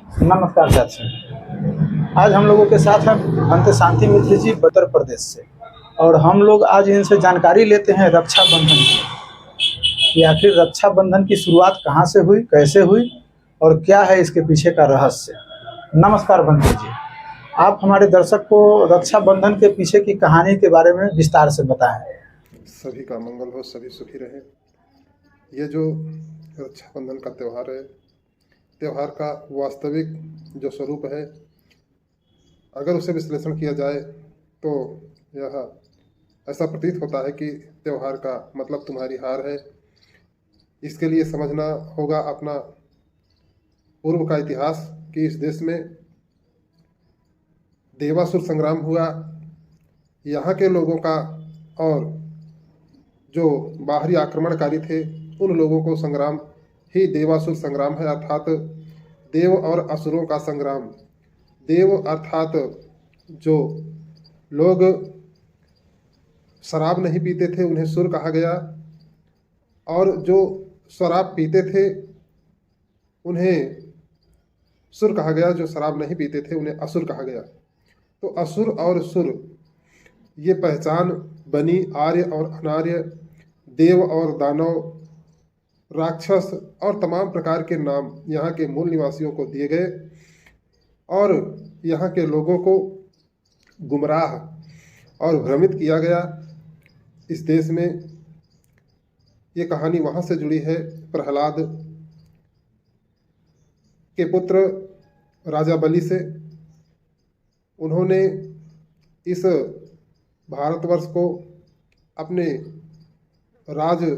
नमस्कार साथियों। आज हम लोगों के साथ हैं भंते शांति मित्र जी उत्तर प्रदेश से। और हम लोग आज इनसे जानकारी लेते हैं रक्षाबंधन की, कि आखिर रक्षाबंधन की शुरुआत कहाँ से हुई, कैसे हुई और क्या है इसके पीछे का रहस्य। नमस्कार भंते जी, आप हमारे दर्शक को रक्षाबंधन के पीछे की कहानी के बारे में विस्तार से बताएं। सभी का मंगल हो, सभी सुखी रहें। ये जो रक्षाबंधन का त्यौहार है, त्यौहार का वास्तविक जो स्वरूप है, अगर उसे विश्लेषण किया जाए तो यह ऐसा प्रतीत होता है कि त्यौहार का मतलब तुम्हारी हार है। इसके लिए समझना होगा अपना पूर्व का इतिहास कि इस देश में देवासुर संग्राम हुआ। यहाँ के लोगों का और जो बाहरी आक्रमणकारी थे उन लोगों को संग्राम ही देवासुर संग्राम है, अर्थात देव और असुरों का संग्राम। देव अर्थात जो लोग शराब नहीं पीते थे उन्हें सुर कहा गया, और जो शराब पीते थे उन्हें सुर कहा गया, जो शराब नहीं पीते थे उन्हें असुर कहा गया। तो असुर और सुर ये पहचान बनी आर्य और अनार्य, देव और दानव, राक्षस और तमाम प्रकार के नाम यहाँ के मूल निवासियों को दिए गए और यहाँ के लोगों को गुमराह और भ्रमित किया गया। इस देश में ये कहानी वहाँ से जुड़ी है, प्रहलाद के पुत्र राजा बलि से। उन्होंने इस भारतवर्ष को अपने राज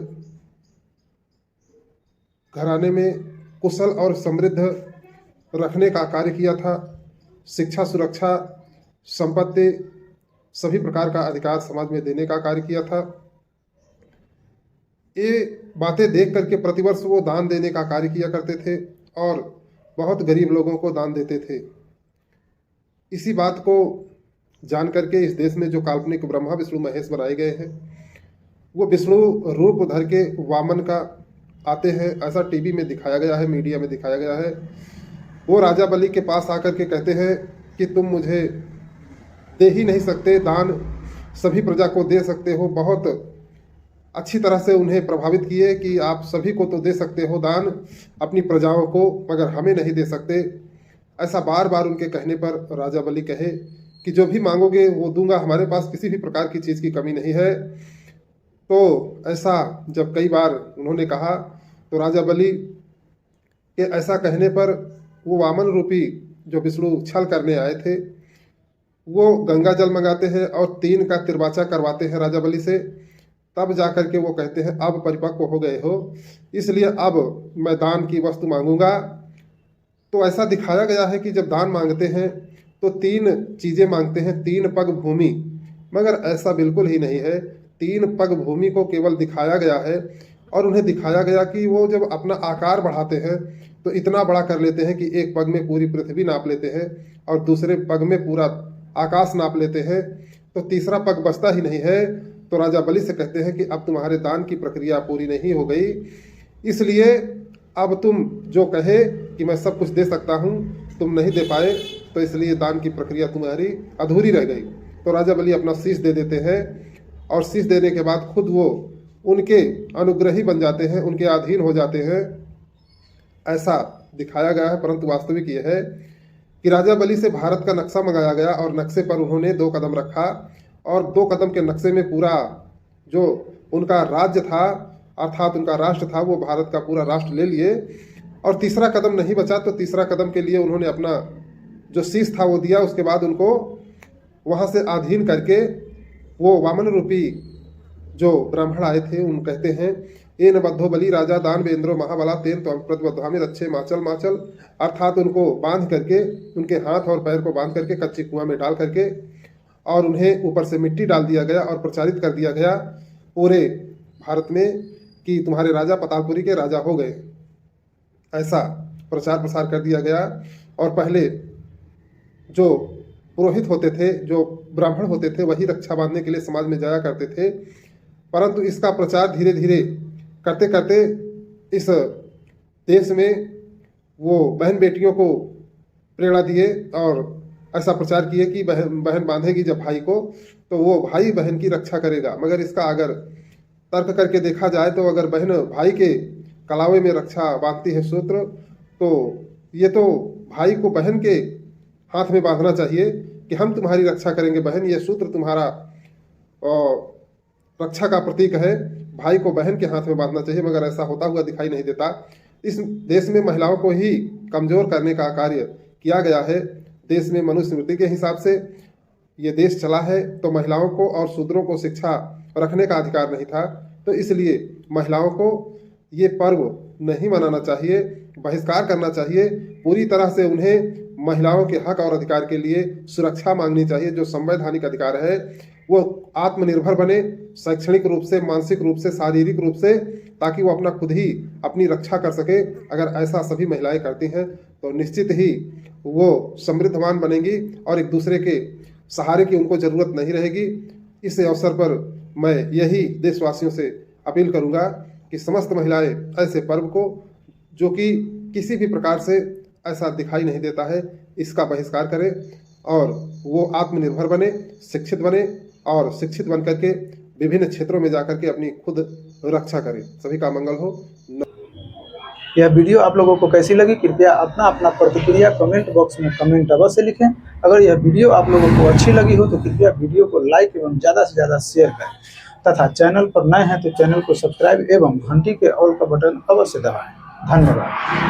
घराने में कुशल और समृद्ध रखने का कार्य किया था। शिक्षा, सुरक्षा, संपत्ति, सभी प्रकार का अधिकार समाज में देने का कार्य किया था। ये बातें देख करके प्रतिवर्ष वो दान देने का कार्य किया करते थे और बहुत गरीब लोगों को दान देते थे। इसी बात को जान करके इस देश में जो काल्पनिक ब्रह्मा विष्णु महेश बनाए गए हैं, वो विष्णु रूप धर के वामन का आते हैं, ऐसा टीवी में दिखाया गया है, मीडिया में दिखाया गया है। वो राजा बलि के पास आकर के कहते हैं कि तुम मुझे दे ही नहीं सकते दान, सभी प्रजा को दे सकते हो। बहुत अच्छी तरह से उन्हें प्रभावित किए कि आप सभी को तो दे सकते हो दान, अपनी प्रजाओं को, मगर हमें नहीं दे सकते। ऐसा बार बार उनके कहने पर राजा बलि कहे कि जो भी मांगोगे वो दूंगा, हमारे पास किसी भी प्रकार की चीज़ की कमी नहीं है। तो ऐसा जब कई बार उन्होंने कहा तो राजा बलि के ऐसा कहने पर वो वामन रूपी जो विष्णु छल करने आए थे वो गंगा जल मंगाते हैं और 3 का तिरबाचा करवाते हैं राजा बलि से। तब जाकर के वो कहते हैं अब परिपक्व हो गए हो, इसलिए अब मैं दान की वस्तु मांगूंगा। तो ऐसा दिखाया गया है कि जब दान मांगते हैं तो 3 चीज़ें मांगते हैं, 3 पग भूमि, मगर ऐसा बिल्कुल ही नहीं है। 3 पग भूमि को केवल दिखाया गया है और उन्हें दिखाया गया कि वो जब अपना आकार बढ़ाते हैं तो इतना बड़ा कर लेते हैं कि एक पग में पूरी पृथ्वी नाप लेते हैं और दूसरे पग में पूरा आकाश नाप लेते हैं, तो तीसरा पग बचता ही नहीं है। तो राजा बलि से कहते हैं कि अब तुम्हारे दान की प्रक्रिया पूरी नहीं हो गई, इसलिए अब तुम जो कहे कि मैं सब कुछ दे सकता हूँ तुम नहीं दे पाए, तो इसलिए दान की प्रक्रिया तुम्हारी अधूरी रह गई। तो राजा बलि अपना शीश दे देते हैं और शीश देने के बाद खुद वो उनके अनुग्रही बन जाते हैं, उनके अधीन हो जाते हैं, ऐसा दिखाया गया है। परंतु वास्तविक ये है कि राजा बलि से भारत का नक्शा मंगाया गया और नक्शे पर उन्होंने 2 कदम रखा और 2 कदम के नक्शे में पूरा जो उनका राज्य था अर्थात उनका राष्ट्र था वो भारत का पूरा राष्ट्र ले लिए। और तीसरा कदम नहीं बचा, तो तीसरा कदम के लिए उन्होंने अपना जो शीश था वो दिया। उसके बाद उनको वहाँ से अधीन करके वो वामन रूपी जो ब्राह्मण आए थे उन कहते हैं ए न बद्धो बलि राजा दान वेंद्रो महाबला तेन तो प्रतिबद्धामी रच्छे माचल माचल, अर्थात उनको बांध करके, उनके हाथ और पैर को बांध करके कच्ची कुआं में डाल करके और उन्हें ऊपर से मिट्टी डाल दिया गया और प्रचारित कर दिया गया पूरे भारत में कि तुम्हारे राजा पतालपुरी के राजा हो गए। ऐसा प्रचार प्रसार कर दिया गया। और पहले जो पुरोहित होते थे, जो ब्राह्मण होते थे, वही रक्षा बांधने के लिए समाज में जाया करते थे। परंतु इसका प्रचार धीरे धीरे करते करते इस देश में वो बहन बेटियों को प्रेरणा दिए और ऐसा प्रचार किए कि बहन बांधेगी जब भाई को तो वो भाई बहन की रक्षा करेगा। मगर इसका अगर तर्क करके देखा जाए तो अगर बहन भाई के कलावे में रक्षा बांधती है सूत्र, तो ये तो भाई को बहन के हाथ में बांधना चाहिए कि हम तुम्हारी रक्षा करेंगे बहन, ये सूत्र तुम्हारा रक्षा का प्रतीक है। भाई को बहन के हाथ में बांधना चाहिए, मगर ऐसा होता हुआ दिखाई नहीं देता। इस देश में महिलाओं को ही कमजोर करने का कार्य किया गया है। देश में मनुस्मृति के हिसाब से ये देश चला है तो महिलाओं को और शूद्रों को शिक्षा रखने का अधिकार नहीं था, तो इसलिए महिलाओं को ये पर्व नहीं मनाना चाहिए, बहिष्कार करना चाहिए। पूरी तरह से उन्हें महिलाओं के हक और अधिकार के लिए सुरक्षा मांगनी चाहिए। जो संवैधानिक अधिकार है वो आत्मनिर्भर बने, शैक्षणिक रूप से, मानसिक रूप से, शारीरिक रूप से, ताकि वो अपना खुद ही अपनी रक्षा कर सके। अगर ऐसा सभी महिलाएं करती हैं तो निश्चित ही वो समृद्धवान बनेंगी और एक दूसरे के सहारे की उनको ज़रूरत नहीं रहेगी। इस अवसर पर मैं यही देशवासियों से अपील करूंगा कि समस्त महिलाएं ऐसे पर्व को, जो कि किसी भी प्रकार से ऐसा दिखाई नहीं देता है, इसका बहिष्कार करें और वो आत्मनिर्भर बने, शिक्षित बने और शिक्षित बन करके विभिन्न क्षेत्रों में जाकर के अपनी खुद रक्षा करें। सभी का मंगल हो। यह वीडियो आप लोगों को कैसी लगी, कृपया अपना अपना प्रतिक्रिया कमेंट बॉक्स में कमेंट अवश्य लिखें। अगर यह वीडियो आप लोगों को अच्छी लगी हो तो कृपया वीडियो को लाइक एवं ज़्यादा से ज़्यादा शेयर करें तथा चैनल पर नए हैं तो चैनल को सब्सक्राइब एवं घंटी के ऑल का बटन अवश्य दबाएं। धन्यवाद।